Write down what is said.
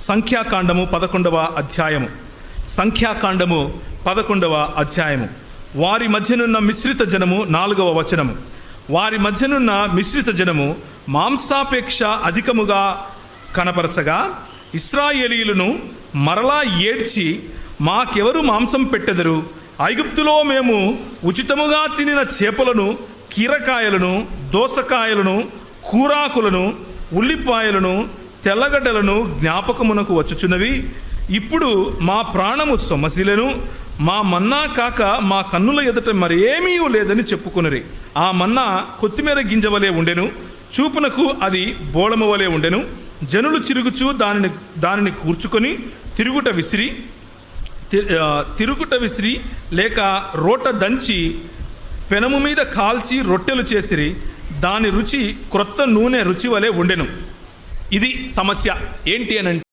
సంఖ్యాకాండము 11వ అధ్యాయము. సంఖ్యాకాండము 11వ అధ్యాయము. వారి మధ్యనున్న మిశ్రిత జనము 4వ వచనము. వారి మధ్యనున్న మిశ్రిత జనము మాంసాపేక్ష అధికముగా కనపరచగా ఇశ్రాయేలీయులను మరలా ఏడ్చి, మాకెవరు మాంసం పెట్టెదరు? ఐగుప్తులో మేము ఉచితముగా తినిన చేపలను, కీరకాయలను, దోసకాయలను, కూరాకులను, ఉల్లిపాయలను, తెల్లగడ్డలను జ్ఞాపకమునకు వచ్చుచున్నవి. ఇప్పుడు మా ప్రాణము సొమ్మసిలెను. మా మన్నా కాక మా కన్నుల ఎదుట మరేమీ లేదని చెప్పుకొనిరి. ఆ మన్నా కొత్తిమీర గింజ వలె ఉండెను, చూపునకు అది బోళము వలె ఉండెను. జనులు చిరుగుచూ దానిని కూర్చుకొని తిరుగుట విసిరి లేక రోట దంచి పెనము మీద కాల్చి రొట్టెలు చేసిరి. దాని రుచి క్రొత్త నూనె రుచి వలె ఉండెను. ఇది సమస్య ఏంటి అని